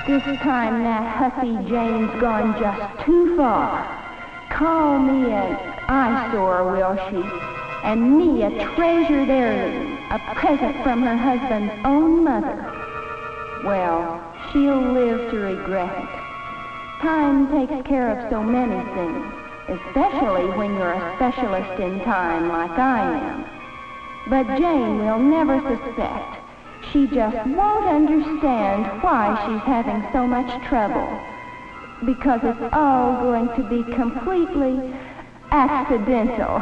This time that hussy Jane's gone just too far. Call me an eyesore, will she? And me a treasured heirloom, a present from her husband's own mother. Well, she'll live to regret it. Time takes care of so many things, especially when you're a specialist in time like I am. But Jane will never suspect. She just won't understand why she's having so much trouble. Because it's all going to be completely accidental.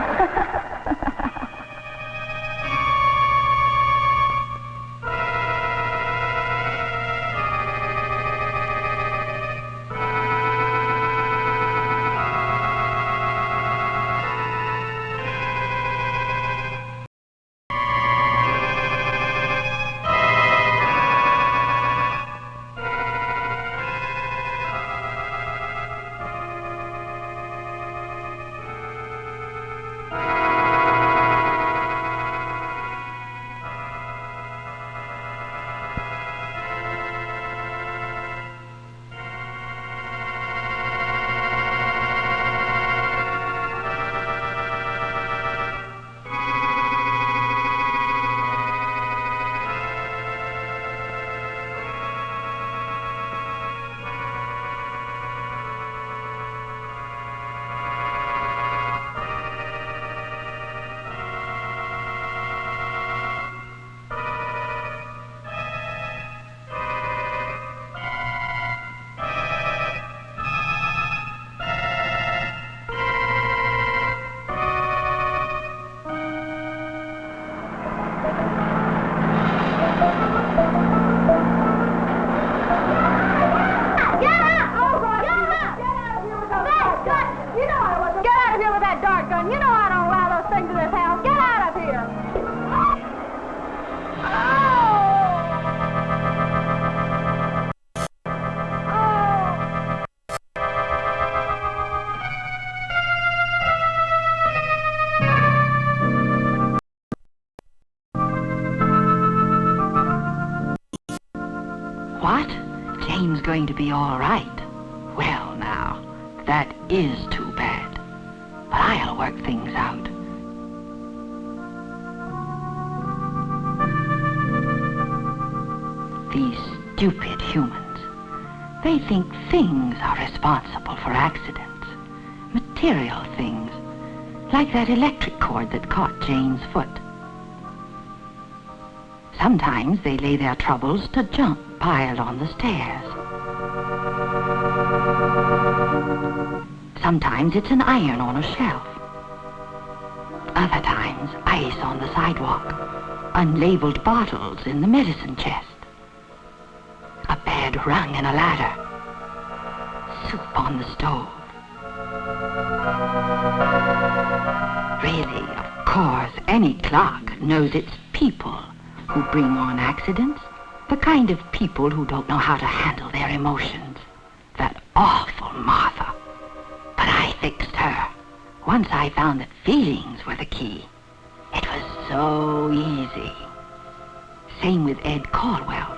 What? Jane's going to be all right. Well, now, that is too bad. But I'll work things out. These stupid humans. They think things are responsible for accidents. Material things. Like that electric cord that caught Jane's foot. Sometimes they lay their troubles to junk piled on the stairs. Sometimes it's an iron on a shelf. Other times, ice on the sidewalk. Unlabeled bottles in the medicine chest. A bed rung in a ladder. Soup on the stove. Really, of course, any clock knows it's people who bring on accidents. The kind of people who don't know how to handle their emotions. That awful Martha. But I fixed her. Once I found that feelings were the key. It was so easy. Same with Ed Caldwell.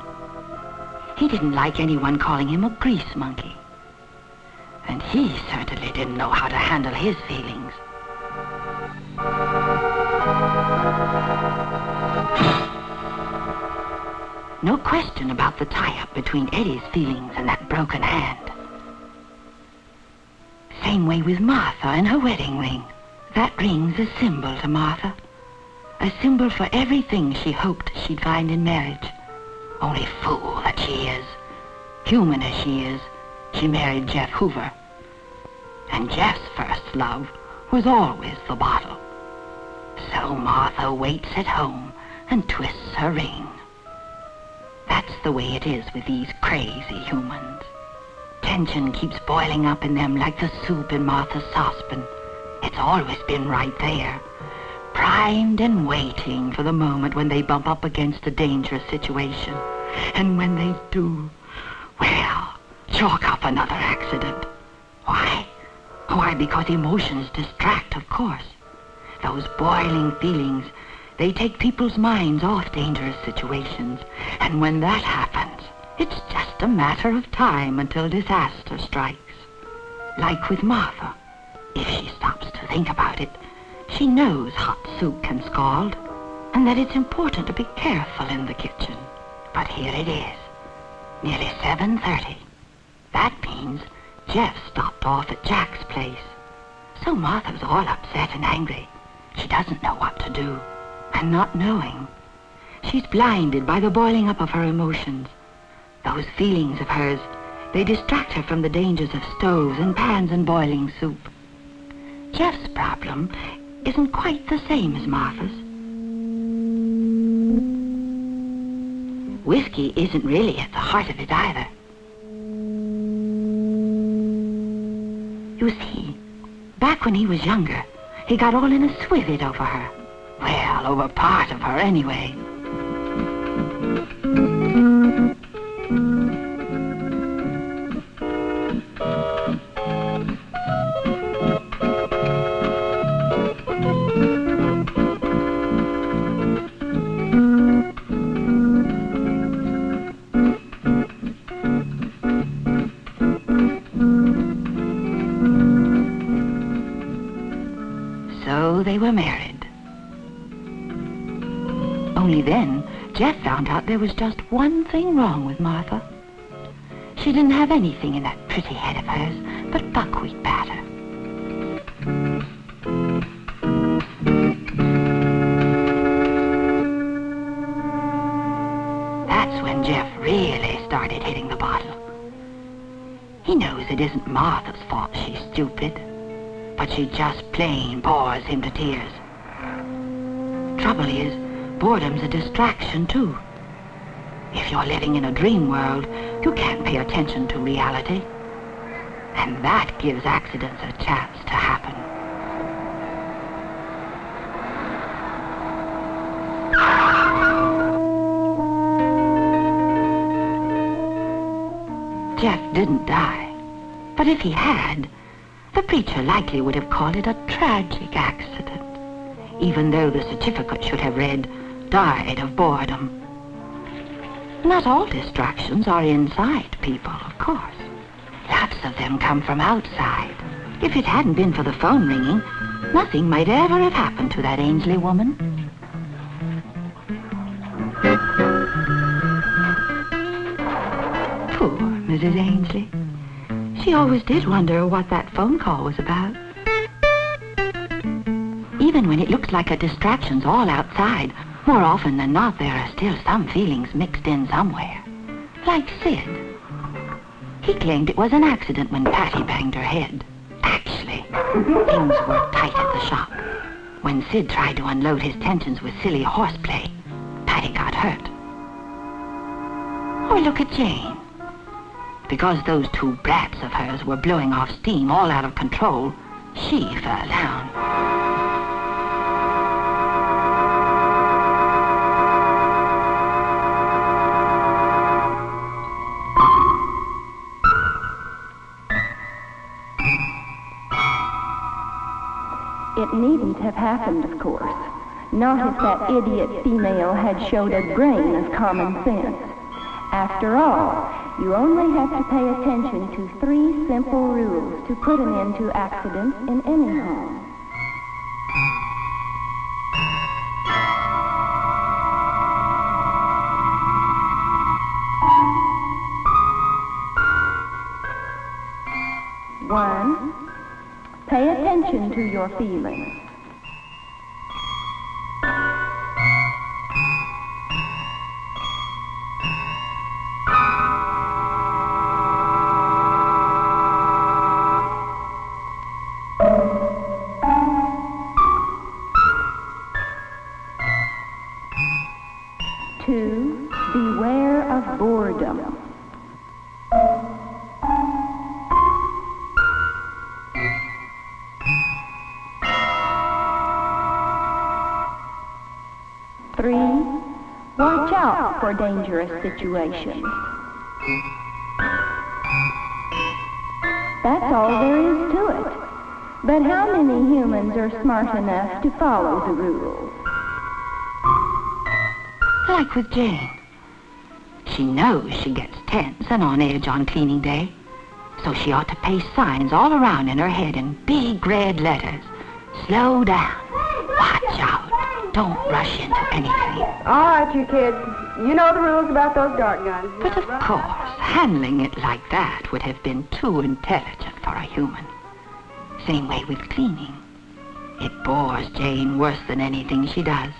He didn't like anyone calling him a grease monkey. And he certainly didn't know how to handle his feelings. No question about the tie-up between Eddie's feelings and that broken hand. Same way with Martha and her wedding ring. That ring's a symbol to Martha. A symbol for everything she hoped she'd find in marriage. Only fool that she is. Human as she is, she married Jeff Hoover. And Jeff's first love was always the bottle. So Martha waits at home and twists her ring. That's the way it is with these crazy humans. Tension keeps boiling up in them like the soup in Martha's saucepan. It's always been right there, primed and waiting for the moment when they bump up against a dangerous situation. And when they do, well, chalk up another accident. Why? Why, because emotions distract, of course. Those boiling feelings, they take people's minds off dangerous situations. And when that happens, it's just a matter of time until disaster strikes. Like with Martha. If she stops to think about it, she knows hot soup can scald, and that it's important to be careful in the kitchen. But here it is, nearly 7:30. That means Jeff stopped off at Jack's place. So Martha's all upset and angry. She doesn't know what to do. And not knowing, she's blinded by the boiling up of her emotions. Those feelings of hers, they distract her from the dangers of stoves and pans and boiling soup. Jeff's problem isn't quite the same as Martha's. Whiskey isn't really at the heart of it either. You see, back when he was younger, he got all in a swivet over her. Well, over part of her anyway. So they were married. Only then, Jeff found out there was just one thing wrong with Martha. She didn't have anything in that pretty head of hers but buckwheat batter. That's when Jeff really started hitting the bottle. He knows it isn't Martha's fault she's stupid, but she just plain bores him to tears. Trouble is, boredom's a distraction, too. If you're living in a dream world, you can't pay attention to reality. And that gives accidents a chance to happen. Jeff didn't die. But if he had, the preacher likely would have called it a tragic accident, even though the certificate should have read, died of boredom. Not all distractions are inside people, of course. Lots of them come from outside. If it hadn't been for the phone ringing, nothing might ever have happened to that Ainsley woman. Poor Mrs. Ainsley. She always did wonder what that phone call was about. Even when it looks like a distraction's all outside, more often than not there are still some feelings mixed in somewhere. Like Sid. He claimed it was an accident when Patty banged her head. Actually, things were tight at the shop. When Sid tried to unload his tensions with silly horseplay, Patty got hurt. Or look at Jane. Because those two brats of hers were blowing off steam all out of control, she fell down. It needn't have happened, of course. Not if that idiot female had showed a grain of common sense. After all, you only have to pay attention to 3 simple rules to put an end to accidents in any home. One, pay attention to your feelings. 2, beware of boredom. 3, watch out for dangerous situations. That's all there is to it. But how many humans are smart enough to follow the rules? Like with Jane. She knows she gets tense and on edge on cleaning day, so she ought to paste signs all around in her head in big red letters. Slow down. Watch out. Don't rush into anything. All right, you kids. You know the rules about those dart guns. But of course, handling it like that would have been too intelligent for a human. Same way with cleaning. It bores Jane worse than anything she does.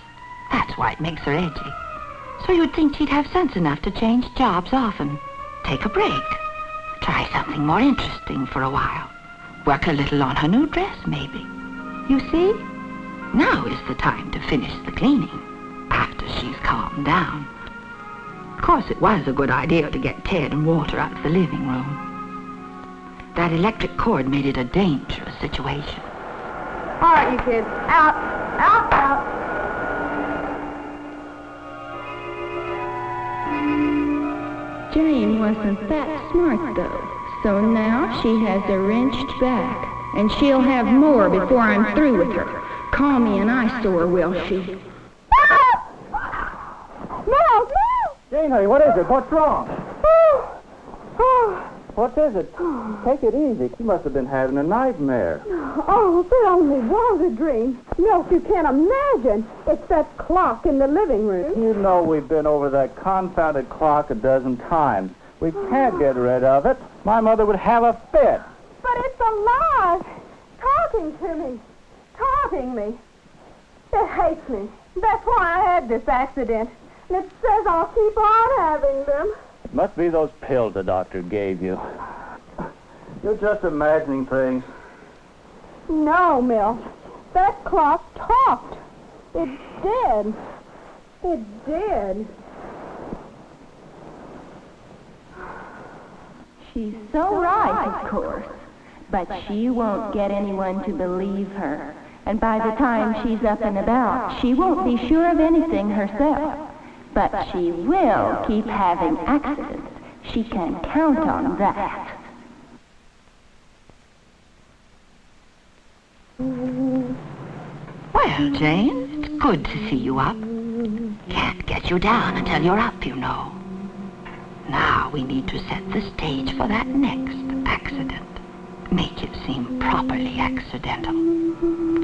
That's why it makes her edgy. So you'd think she'd have sense enough to change jobs often. Take a break. Try something more interesting for a while. Work a little on her new dress, maybe. You see? Now is the time to finish the cleaning, after she's calmed down. Of course, it was a good idea to get Ted and Walter out of the living room. That electric cord made it a dangerous situation. All right, you kids. Out. Out, out. Jane wasn't that smart, though. So now she has a wrenched back, and she'll have more before I'm through with her. Call me an eyesore, will she? No! Jane, honey, what is it? What's wrong? What is it? Take it easy. You must have been having a nightmare. Oh, if it only was a dream. Milk, you can't imagine. It's that clock in the living room. You know we've been over that confounded clock a dozen times. We can't get rid of it. My mother would have a fit. But it's alive. Talking to me. Taunting me. It hates me. That's why I had this accident. And it says I'll keep on having them. Must be those pills the doctor gave you. You're just imagining things. No, Mill. That clock talked. It did. It did. She's so right, of course. But she won't get anyone to believe her. And by the time she's up and about, she won't be sure of anything herself. But she will keep having accidents. She can count on that. Well, Jane, it's good to see you up. Can't get you down until you're up, you know. Now we need to set the stage for that next accident. Make it seem properly accidental.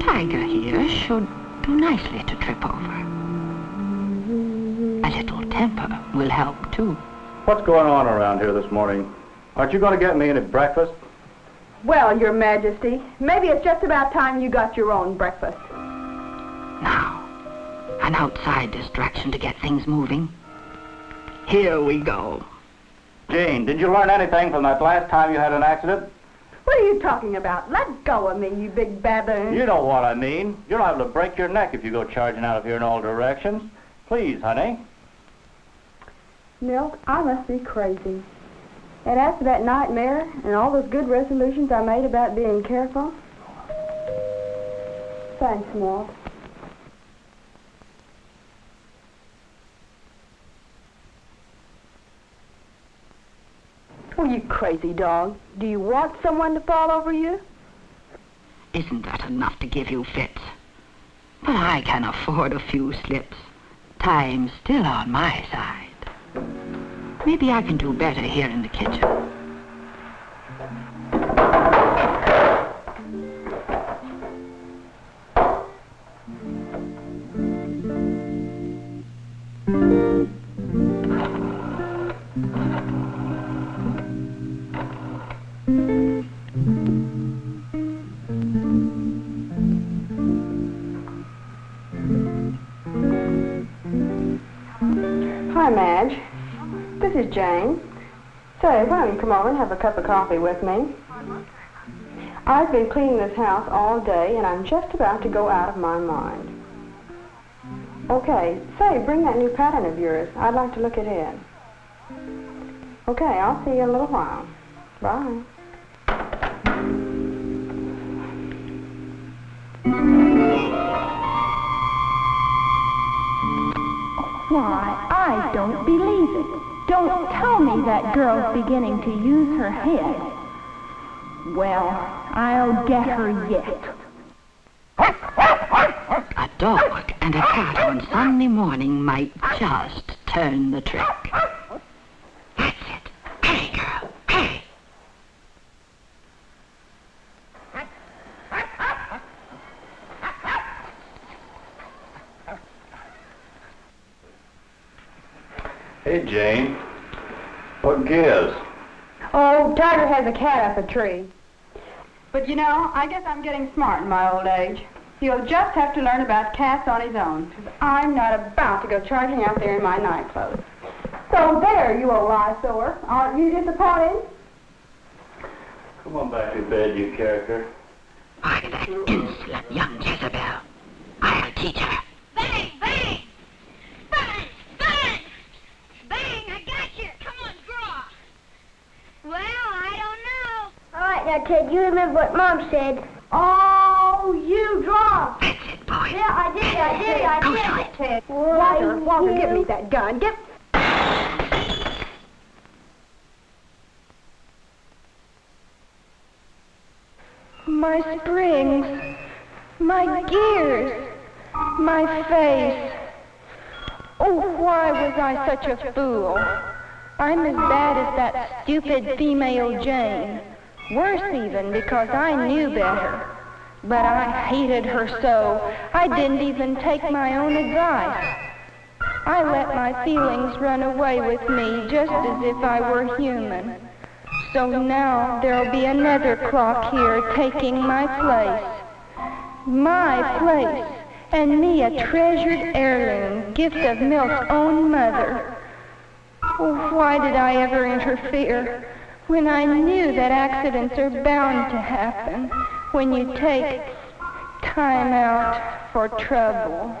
Tiger here should do nicely to trip over. A little temper will help, too. What's going on around here this morning? Aren't you going to get me any breakfast? Well, Your Majesty, maybe it's just about time you got your own breakfast. Now, an outside distraction to get things moving. Here we go. Jane, did you learn anything from that last time you had an accident? What are you talking about? Let go of me, you big baboon. You know what I mean. You're liable to break your neck if you go charging out of here in all directions. Please, honey. Milk, I must be crazy. And after that nightmare and all those good resolutions I made about being careful. Thanks, Milk. Oh, you crazy dog. Do you want someone to fall over you? Isn't that enough to give you fits? But I can afford a few slips. Time's still on my side. Maybe I can do better here in the kitchen. Hi, Madge. This is Jane. Say, why don't you come over and have a cup of coffee with me? I've been cleaning this house all day, and I'm just about to go out of my mind. Okay, say, bring that new pattern of yours. I'd like to look at it. Okay, I'll see you in a little while. Bye. Why, I don't believe it. Don't tell me that girl's beginning to use her head. Well, I'll get her yet. A dog and a cat on Sunday morning might just turn the trick. That's it. Hey, girl. Hey. Hey, Jane. What gives? Oh, Tiger has a cat up a tree. But you know, I guess I'm getting smart in my old age. He'll just have to learn about cats on his own, 'cause I'm not about to go charging out there in my night clothes. So there, you old eyesore. Aren't you disappointed? Come on back to bed, you character. Why, that insolent young Jezebel. I'll teach her. Bang, bang! Bang, bang! Bang, I got you! Come on, draw! Well, I don't know. All right, now, Ted, you remember what Mom said. Oh, you draw. That's it, boy. Yeah, I Go did for it, it. Ted. Why, Walter, you- give me that gun. Get... My springs, my gears, my face. Oh, why was I such a fool? I'm as bad as that stupid female Jane. Worse even, because I knew better. But I hated her so, I didn't even take my own advice. I let my feelings run away with me just as if I were human. So now there'll be another clock here taking my place. My place, and me a treasured heirloom, gift of Milt's own mother. Oh, why did I ever interfere when I knew that accidents are bound to happen when you take time out for trouble?